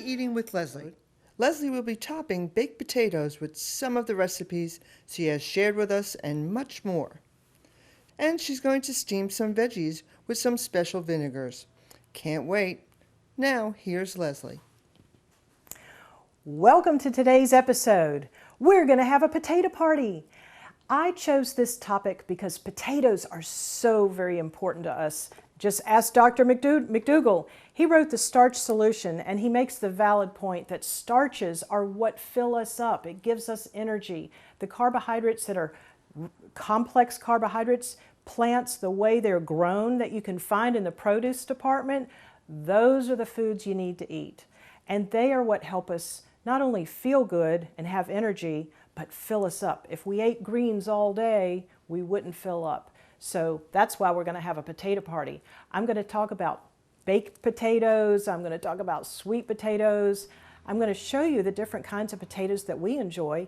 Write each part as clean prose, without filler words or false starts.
Eating with Leslie. Leslie will be topping baked potatoes with some of the recipes she has shared with us and much more. And she's going to steam some veggies with some special vinegars. Can't wait. Now, here's Leslie. Welcome to today's episode. We're going to have a potato party. I chose this topic because potatoes are so very important to us. Just ask Dr. McDougall. He wrote The Starch Solution, and he makes the valid point that starches are what fill us up. It gives us energy. The carbohydrates that are complex carbohydrates, plants, the way they're grown that you can find in the produce department, those are the foods you need to eat. And they are what help us not only feel good and have energy, but fill us up. If we ate greens all day, we wouldn't fill up. So that's why we're going to have a potato party. I'm going to talk about baked potatoes. I'm going to talk about sweet potatoes. I'm going to show you the different kinds of potatoes that we enjoy.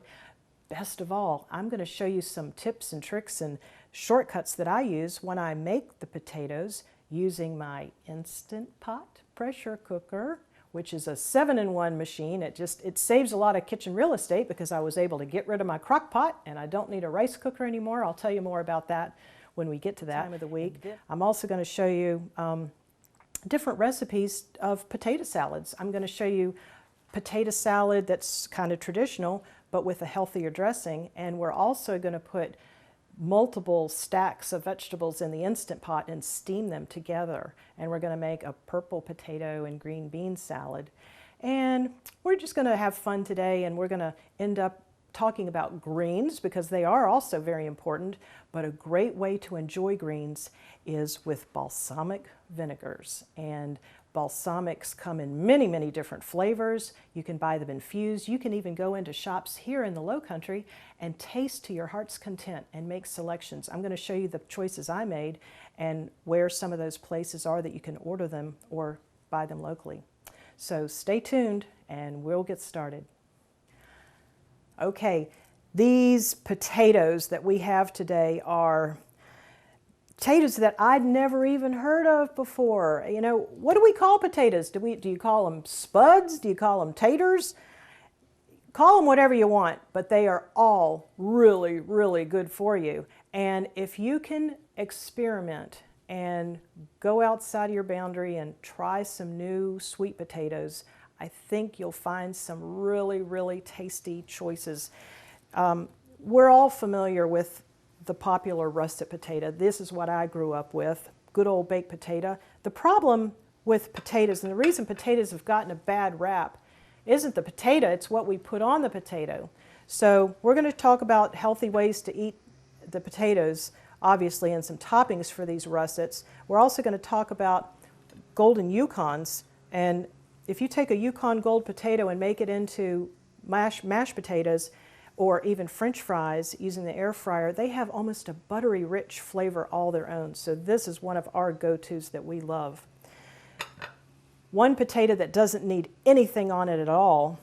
Best of all, I'm going to show you some tips and tricks and shortcuts that I use when I make the potatoes using my Instant Pot pressure cooker, which is a 7-in-1 machine. It saves a lot of kitchen real estate because I was able to get rid of my crock pot and I don't need a rice cooker anymore. I'll tell you more about that when we get to that time of the week. I'm also going to show you different recipes of potato salads. I'm going to show you potato salad that's kind of traditional, but with a healthier dressing. And we're also going to put multiple stacks of vegetables in the Instant Pot and steam them together. And we're going to make a purple potato and green bean salad. And we're just going to have fun today, and we're going to end up talking about greens because they are also very important, but a great way to enjoy greens is with balsamic vinegars. And balsamics come in many, many different flavors. You can buy them infused. You can even go into shops here in the Low Country and taste to your heart's content and make selections. I'm going to show you the choices I made and where some of those places are that you can order them or buy them locally. So stay tuned and we'll get started. Okay, these potatoes that we have today are potatoes that I'd never even heard of before. You know, what do we call potatoes? Do you call them spuds? Do you call them taters? Call them whatever you want, but they are all really, really good for you. And if you can experiment and go outside of your boundary and try some new sweet potatoes, I think you'll find some really, really tasty choices. We're all familiar with the popular russet potato. This is what I grew up with, good old baked potato. The problem with potatoes, and the reason potatoes have gotten a bad rap, isn't the potato, it's what we put on the potato. So we're going to talk about healthy ways to eat the potatoes, obviously, and some toppings for these russets. We're also going to talk about golden Yukons, and if you take a Yukon Gold potato and make it into mashed potatoes or even French fries using the air fryer, they have almost a buttery rich flavor all their own. So this is one of our go-tos that we love. One potato that doesn't need anything on it at all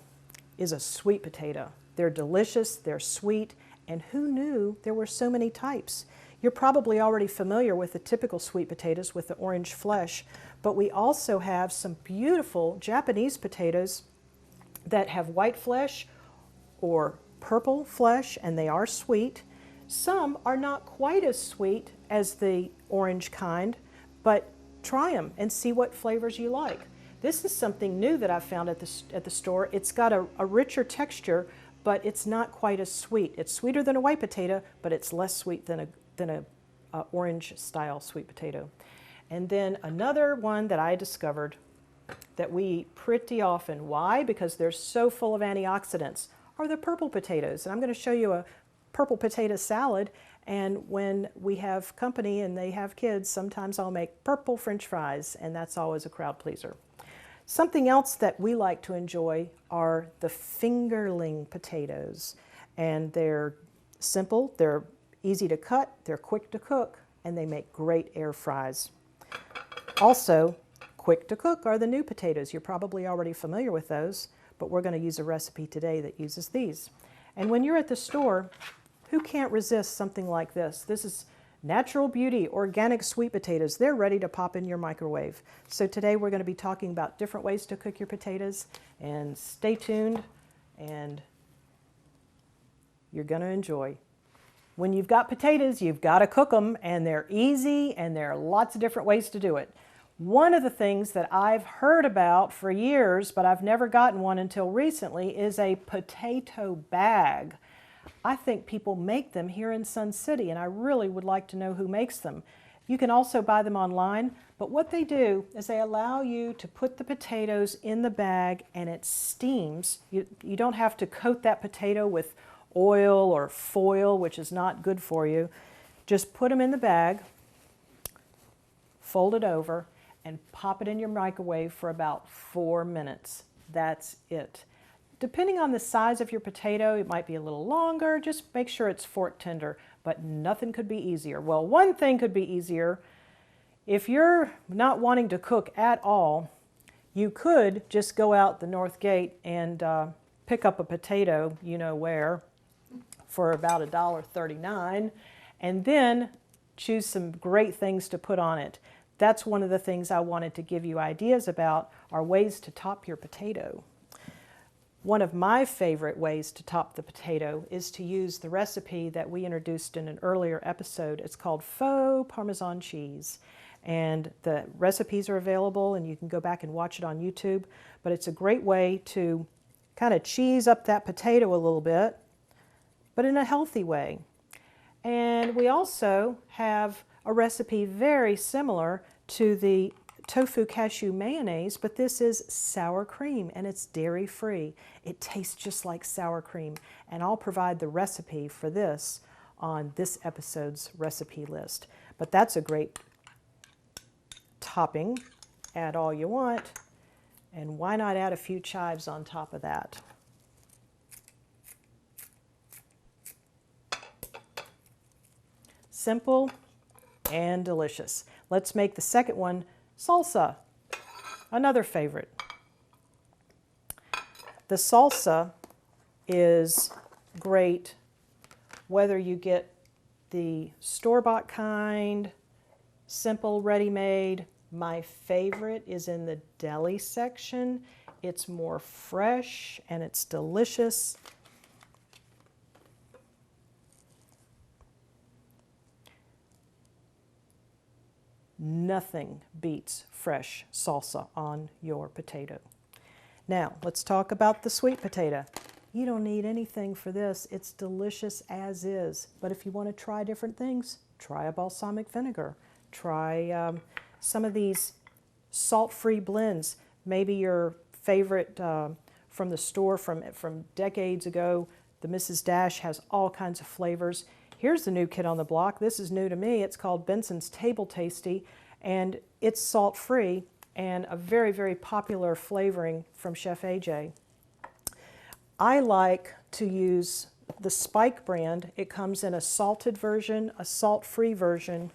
is a sweet potato. They're delicious, they're sweet, and who knew there were so many types? You're probably already familiar with the typical sweet potatoes with the orange flesh, but we also have some beautiful Japanese potatoes that have white flesh or purple flesh, and they are sweet. Some are not quite as sweet as the orange kind, but try them and see what flavors you like. This is something new that I found at the store. It's got a richer texture, but it's not quite as sweet. It's sweeter than a white potato, but it's less sweet than a orange style sweet potato. And then another one that I discovered that we eat pretty often. Why? Because they're so full of antioxidants, are the purple potatoes. And I'm going to show you a purple potato salad. And when we have company and they have kids, sometimes I'll make purple French fries, and that's always a crowd pleaser. Something else that we like to enjoy are the fingerling potatoes. And they're simple, they're easy to cut, they're quick to cook, and they make great air fries. Also, quick to cook are the new potatoes. You're probably already familiar with those, but we're going to use a recipe today that uses these. And when you're at the store, who can't resist something like this? This is Natural Beauty organic sweet potatoes. They're ready to pop in your microwave. So today we're going to be talking about different ways to cook your potatoes, and stay tuned and you're going to enjoy. When you've got potatoes, you've got to cook them, and they're easy, and there are lots of different ways to do it. One of the things that I've heard about for years, but I've never gotten one until recently, is a potato bag. I think people make them here in Sun City, and I really would like to know who makes them. You can also buy them online, but what they do is they allow you to put the potatoes in the bag and it steams. You don't have to coat that potato with oil or foil, which is not good for you. Just put them in the bag, fold it over, and pop it in your microwave for about 4 minutes. That's it. Depending on the size of your potato, it might be a little longer. Just make sure it's fork tender, but nothing could be easier. Well, one thing could be easier. If you're not wanting to cook at all, you could just go out the north gate and pick up a potato, you know where, for about $1.39, and then choose some great things to put on it. That's one of the things I wanted to give you ideas about, are ways to top your potato. One of my favorite ways to top the potato is to use the recipe that we introduced in an earlier episode. It's called faux Parmesan cheese. And the recipes are available, and you can go back and watch it on YouTube. But it's a great way to kind of cheese up that potato a little bit, but in a healthy way. And we also have a recipe very similar to the tofu cashew mayonnaise, but this is sour cream, and it's dairy-free. It tastes just like sour cream, and I'll provide the recipe for this on this episode's recipe list. But that's a great topping. Add all you want, and why not add a few chives on top of that? Simple and delicious. Let's make the second one salsa, another favorite. The salsa is great whether you get the store-bought kind, simple, ready-made. My favorite is in the deli section. It's more fresh and it's delicious. Nothing beats fresh salsa on your potato. Now, let's talk about the sweet potato. You don't need anything for this. It's delicious as is. But if you want to try different things, try a balsamic vinegar. Try some of these salt-free blends. Maybe your favorite from the store from decades ago, the Mrs. Dash, has all kinds of flavors. Here's the new kid on the block. This is new to me. It's called Benson's Table Tasty, and it's salt-free and a very, very popular flavoring from Chef AJ. I like to use the Spike brand. It comes in a salted version, a salt-free version,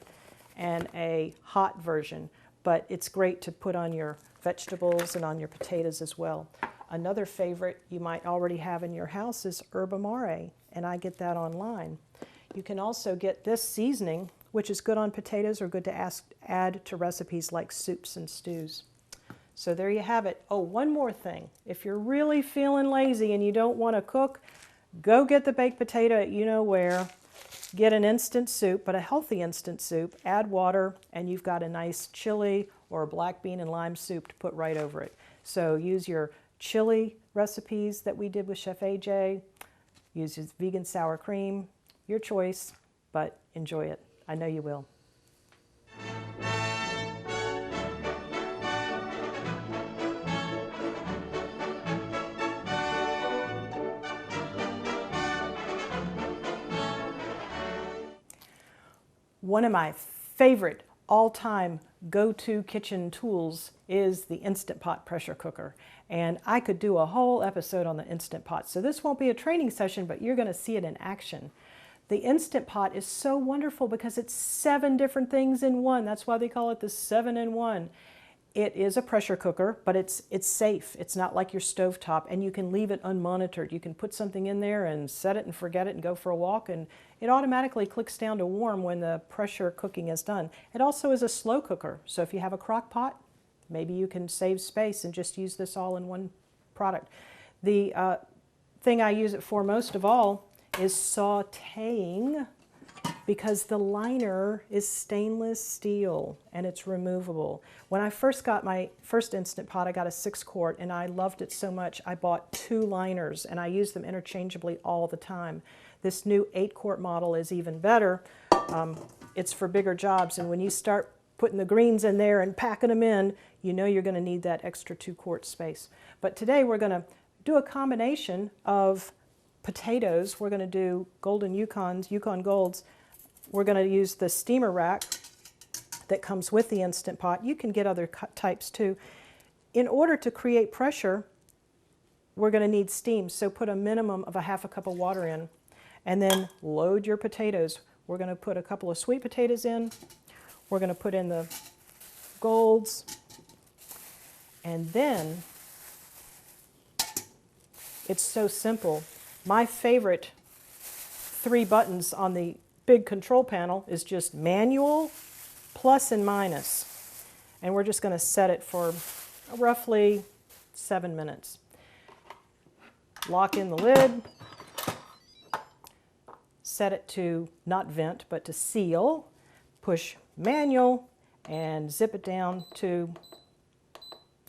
and a hot version, but it's great to put on your vegetables and on your potatoes as well. Another favorite you might already have in your house is herb amare, and I get that online. You can also get this seasoning, which is good on potatoes or good to add to recipes like soups and stews. So there you have it. Oh, one more thing. If you're really feeling lazy and you don't want to cook, go get the baked potato at you know where. Get an instant soup, but a healthy instant soup. Add water, and you've got a nice chili or a black bean and lime soup to put right over it. So use your chili recipes that we did with Chef AJ. Use his vegan sour cream. Your choice, but enjoy it. I know you will. One of my favorite all-time go-to kitchen tools is the Instant Pot pressure cooker. And I could do a whole episode on the Instant Pot. So this won't be a training session, but you're going to see it in action. The Instant Pot is so wonderful because it's 7 different things in one. That's why they call it the 7-in-1. It is a pressure cooker, but it's safe. It's not like your stovetop, and you can leave it unmonitored. You can put something in there and set it and forget it and go for a walk, and it automatically clicks down to warm when the pressure cooking is done. It also is a slow cooker, so if you have a crock pot, maybe you can save space and just use this all in one product. The thing I use it for most of all is sautéing, because the liner is stainless steel and it's removable. When I first got my first Instant Pot, I got a 6-quart, and I loved it so much I bought 2 liners, and I use them interchangeably all the time. This new 8-quart model is even better. It's for bigger jobs, and when you start putting the greens in there and packing them in, you know you're going to need that extra 2-quart space. But today we're going to do a combination of potatoes. We're going to do golden Yukon Golds. We're going to use the steamer rack that comes with the Instant Pot. You can get other types too. In order to create pressure, we're going to need steam, so put a minimum of a half a cup of water in, and then load your potatoes. We're going to put a couple of sweet potatoes in. We're going to put in the golds, and then it's so simple. My favorite 3 buttons on the big control panel is just manual, plus and minus. And we're just going to set it for roughly 7 minutes. Lock in the lid. Set it to not vent, but to seal. Push manual and zip it down to,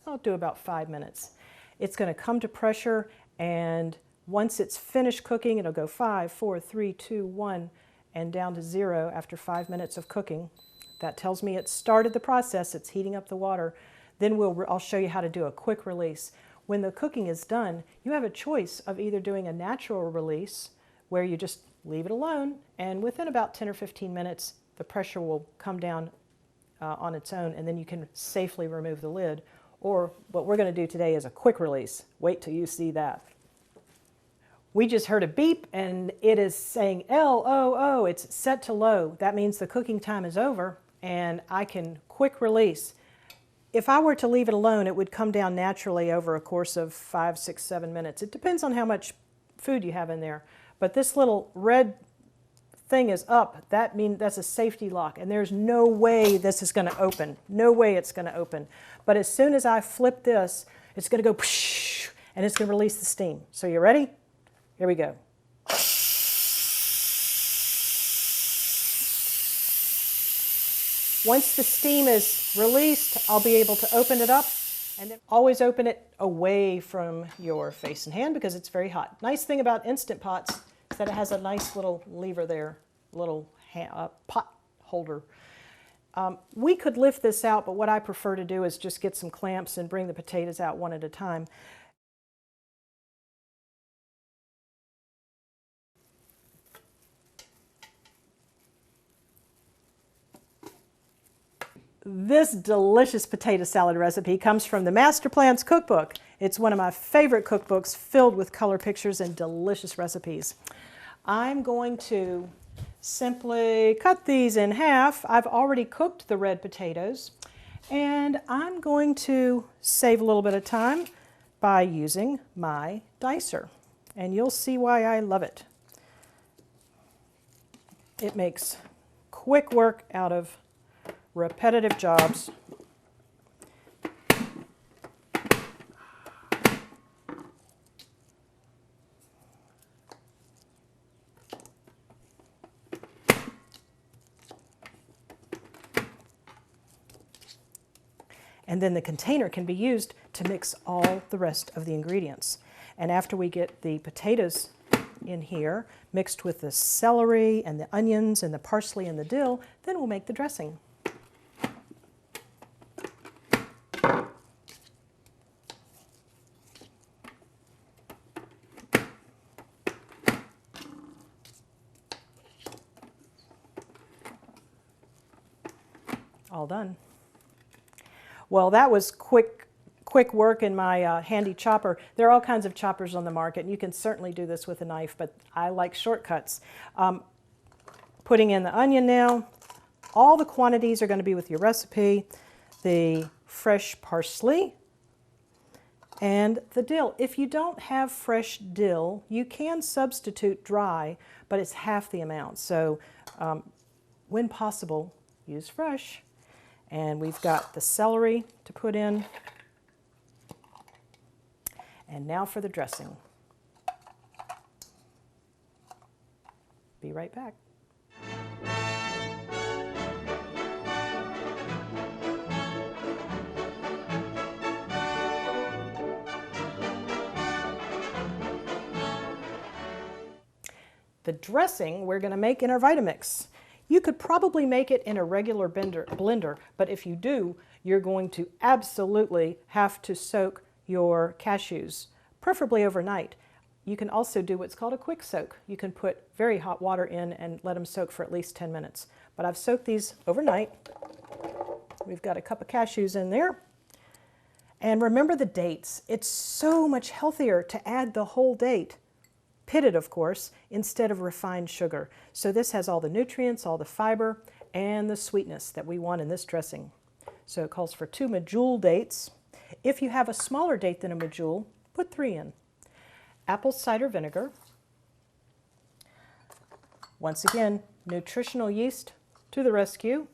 I'll do about 5 minutes. It's going to come to pressure, and once it's finished cooking, it'll go 5, 4, 3, 2, 1, and down to 0 after 5 minutes of cooking. That tells me it started the process, it's heating up the water. Then I'll show you how to do a quick release. When the cooking is done, you have a choice of either doing a natural release, where you just leave it alone, and within about 10 or 15 minutes, the pressure will come down on its own, and then you can safely remove the lid. Or what we're going to do today is a quick release. Wait till you see that. We just heard a beep, and it is saying LOO. It's set to low. That means the cooking time is over, and I can quick release. If I were to leave it alone, it would come down naturally over a course of 5, 6, 7 minutes. It depends on how much food you have in there. But this little red thing is up. That means that's a safety lock, and there's no way this is going to open. No way it's going to open. But as soon as I flip this, it's going to go psh, and it's going to release the steam. So you ready? Here we go. Once the steam is released, I'll be able to open it up, and then always open it away from your face and hand because it's very hot. Nice thing about Instant Pots is that it has a nice little lever there, little pot holder. We could lift this out, but what I prefer to do is just get some clamps and bring the potatoes out one at a time. This delicious potato salad recipe comes from the Master Plans cookbook. It's one of my favorite cookbooks, filled with color pictures and delicious recipes. I'm going to simply cut these in half. I've already cooked the red potatoes, and I'm going to save a little bit of time by using my dicer, and you'll see why I love it. It makes quick work out of repetitive jobs. And then the container can be used to mix all the rest of the ingredients. And after we get the potatoes in here, mixed with the celery and the onions and the parsley and the dill, then we'll make the dressing. All done. Well, that was quick work in my handy chopper. There are all kinds of choppers on the market, and you can certainly do this with a knife, but I like shortcuts. Putting in the onion now. All the quantities are going to be with your recipe. the fresh parsley, and the dill. If you don't have fresh dill, you can substitute dry, but it's half the amount. So when possible, use fresh. And we've got the celery to put in. And now for the dressing. Be right back. The dressing we're going to make in our Vitamix. You could probably make it in a regular blender, but if you do, you're going to absolutely have to soak your cashews, preferably overnight. You can also do what's called a quick soak. You can put very hot water in and let them soak for at least 10 minutes. But I've soaked these overnight. We've got a cup of cashews in there. And remember the dates. It's so much healthier to add the whole date, pitted of course, instead of refined sugar. So this has all the nutrients, all the fiber, and the sweetness that we want in this dressing. So it calls for 2 medjool dates. If you have a smaller date than a medjool, put 3 in. Apple cider vinegar. Once again, nutritional yeast to the rescue.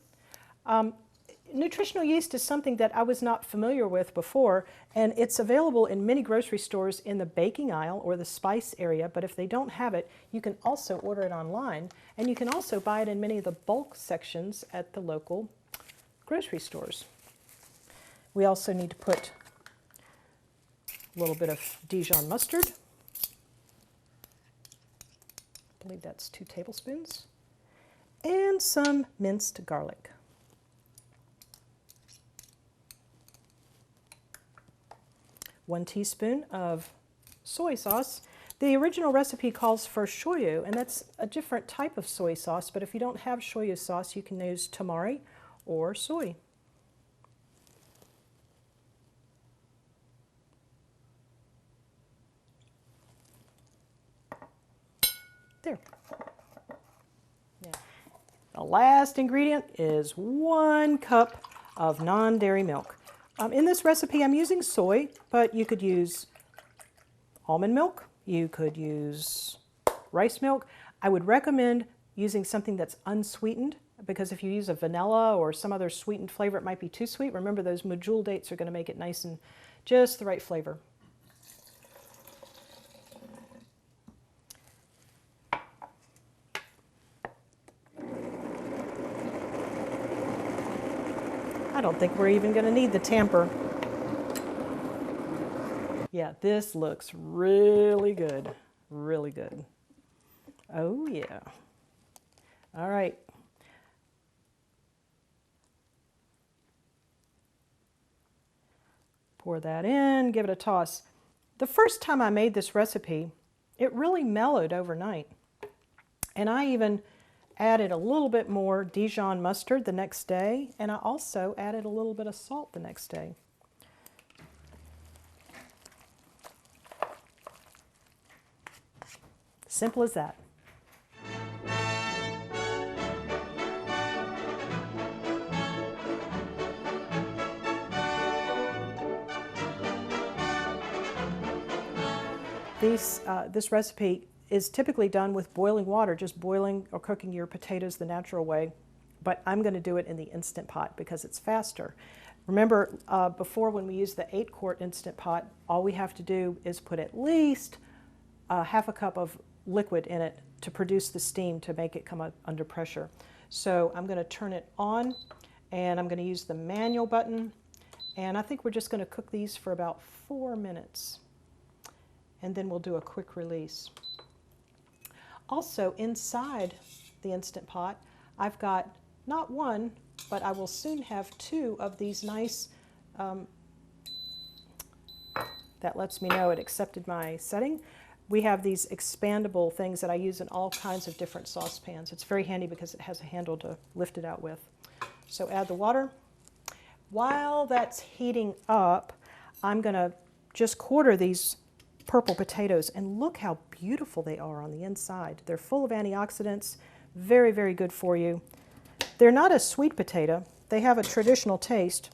Nutritional yeast is something that I was not familiar with before, and it's available in many grocery stores in the baking aisle or the spice area, but if they don't have it, you can also order it online, and you can also buy it in many of the bulk sections at the local grocery stores. We also need to put a little bit of Dijon mustard. I believe that's 2 tablespoons. And some minced garlic. One teaspoon of soy sauce. The original recipe calls for shoyu, and that's a different type of soy sauce, but if you don't have shoyu sauce, you can use tamari or soy. There. Yeah. The last ingredient is 1 cup of non-dairy milk. In this recipe, I'm using soy, but you could use almond milk. You could use rice milk. I would recommend using something that's unsweetened, because if you use a vanilla or some other sweetened flavor, it might be too sweet. Remember, those medjool dates are going to make it nice and just the right flavor. I don't think we're even going to need the tamper. Yeah, this looks really good. Really good. Oh, yeah. All right. Pour that in, give it a toss. The first time I made this recipe, it really mellowed overnight. And I even added a little bit more Dijon mustard the next day, and I also added a little bit of salt the next day. Simple as that. This recipe is typically done with boiling water, just boiling or cooking your potatoes the natural way, but I'm going to do it in the Instant Pot because it's faster. Remember, before when we use the 8-quart Instant Pot, all we have to do is put at least half a cup of liquid in it to produce the steam to make it come up under pressure. So I'm going to turn it on, and I'm going to use the manual button, and I think we're just going to cook these for about 4 minutes, and then we'll do a quick release. Also, inside the Instant Pot, I've got not 1, but I will soon have 2 of these nice, that lets me know it accepted my setting. We have these expandable things that I use in all kinds of different saucepans. It's very handy because it has a handle to lift it out with. So add the water. While that's heating up, I'm going to just quarter these purple potatoes, and look how beautiful they are on the inside. They're full of antioxidants, very, very good for you. They're not a sweet potato. They have a traditional taste,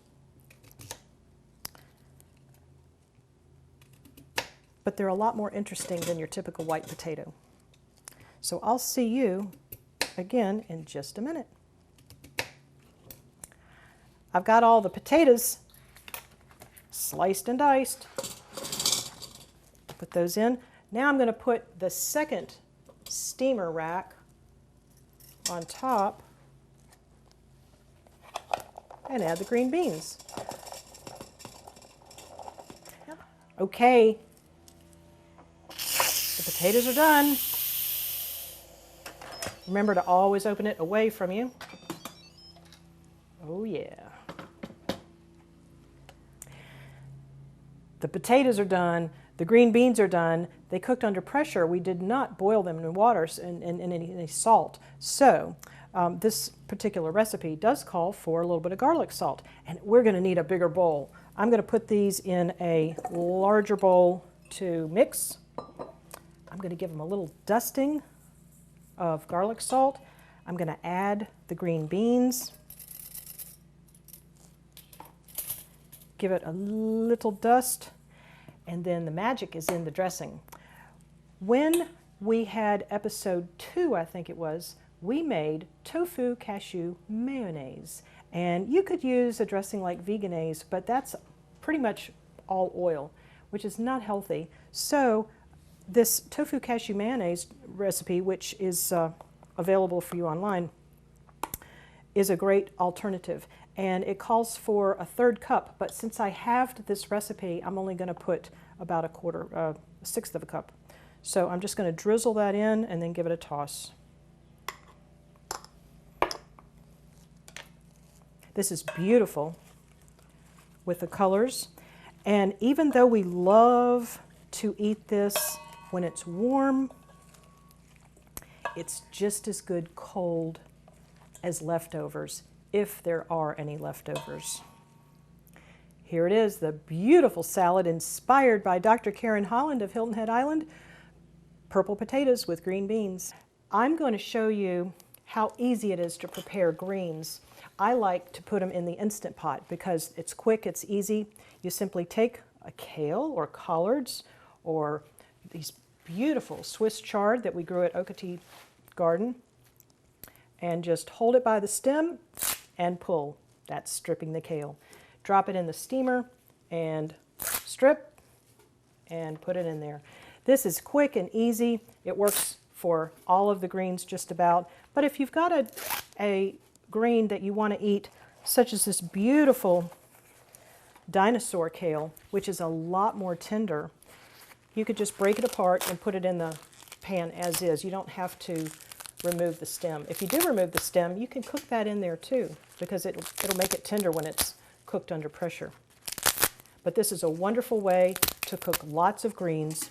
but they're a lot more interesting than your typical white potato. So I'll see you again in just a minute. I've got all the potatoes sliced and diced. Put those in. Now I'm going to put the second steamer rack on top and add the green beans. Okay, the potatoes are done. Remember to always open it away from you. Oh yeah. The potatoes are done. The green beans are done. They cooked under pressure. We did not boil them in water and any salt. So this particular recipe does call for a little bit of garlic salt. And we're going to need a bigger bowl. I'm going to put these in a larger bowl to mix. I'm going to give them a little dusting of garlic salt. I'm going to add the green beans. Give it a little dust. And then the magic is in the dressing. When we had episode 2, I think it was, we made tofu cashew mayonnaise. And you could use a dressing like Vegenaise, but that's pretty much all oil, which is not healthy. So this tofu cashew mayonnaise recipe, which is available for you online, is a great alternative. And it calls for a 1/3 cup, but since I halved this recipe, I'm only going to put about a 1/6 of a cup. So I'm just going to drizzle that in and then give it a toss. This is beautiful with the colors. And even though we love to eat this when it's warm, it's just as good cold as leftovers, if there are any leftovers. Here it is, the beautiful salad inspired by Dr. Karen Holland of Hilton Head Island, purple potatoes with green beans. I'm going to show you how easy it is to prepare greens. I like to put them in the Instant Pot because it's quick, it's easy. You simply take a kale or collards or these beautiful Swiss chard that we grew at Okeechobee Garden and just hold it by the stem and pull. That's stripping the kale. Drop it in the steamer and strip and put it in there. This is quick and easy. It works for all of the greens just about. But if you've got a green that you want to eat, such as this beautiful dinosaur kale, which is a lot more tender, you could just break it apart and put it in the pan as is. You don't have to remove the stem. If you do remove the stem, you can cook that in there too, because it'll make it tender when it's cooked under pressure. But this is a wonderful way to cook lots of greens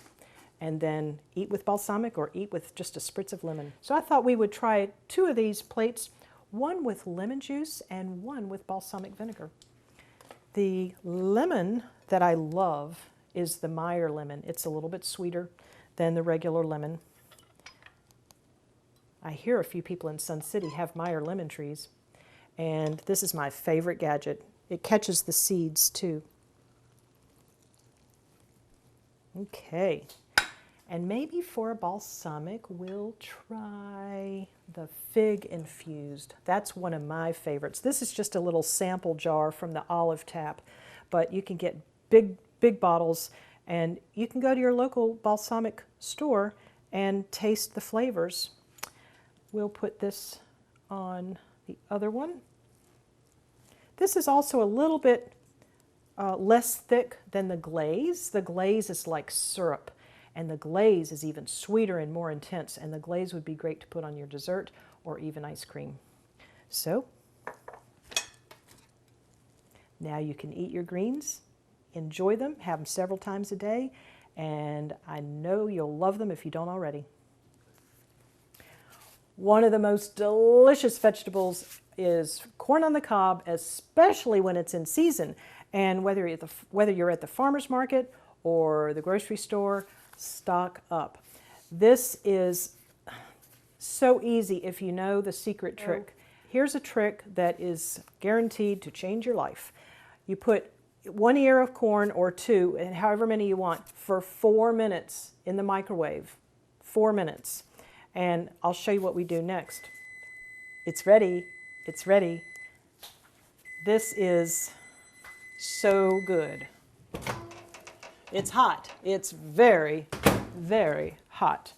and then eat with balsamic or eat with just a spritz of lemon. So I thought we would try 2 of these plates, one with lemon juice and one with balsamic vinegar. The lemon that I love is the Meyer lemon. It's a little bit sweeter than the regular lemon. I hear a few people in Sun City have Meyer lemon trees, and this is my favorite gadget. It catches the seeds too. Okay, and maybe for a balsamic, we'll try the fig infused. That's one of my favorites. This is just a little sample jar from the Olive Tap, but you can get big bottles, and you can go to your local balsamic store and taste the flavors. We'll put this on the other one. This is also a little bit less thick than the glaze. The glaze is like syrup, and the glaze is even sweeter and more intense, and the glaze would be great to put on your dessert or even ice cream. So now you can eat your greens, enjoy them, have them several times a day, and I know you'll love them if you don't already. One of the most delicious vegetables is corn on the cob, especially when it's in season. And whether you're at the farmer's market or the grocery store, stock up. This is so easy if you know the secret trick. Here's a trick that is guaranteed to change your life. You put 1 ear of corn or 2, and however many you want, for 4 minutes in the microwave. 4 minutes. And I'll show you what we do next. It's ready. It's ready. This is so good. It's hot. It's very, very hot.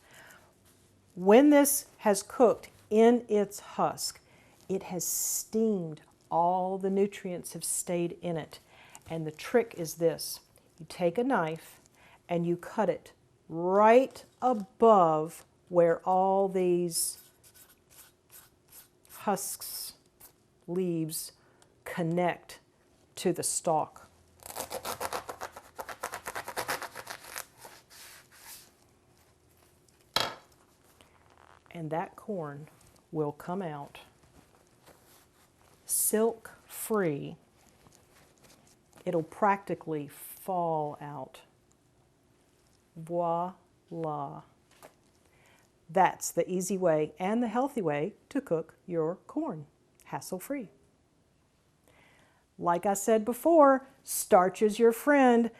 When this has cooked in its husk, it has steamed. All the nutrients have stayed in it. And the trick is this. You take a knife and you cut it right above where all these husks, leaves connect to the stalk. And that corn will come out silk-free. It'll practically fall out. Voila. That's the easy way and the healthy way to cook your corn, hassle-free. Like I said before, starch is your friend.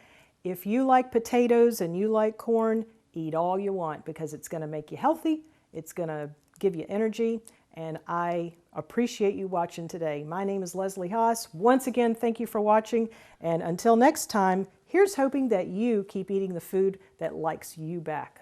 If you like potatoes and you like corn, eat all you want because it's going to make you healthy, it's going to give you energy, and I appreciate you watching today. My name is Leslie Haas. Once again, thank you for watching, and until next time, here's hoping that you keep eating the food that likes you back.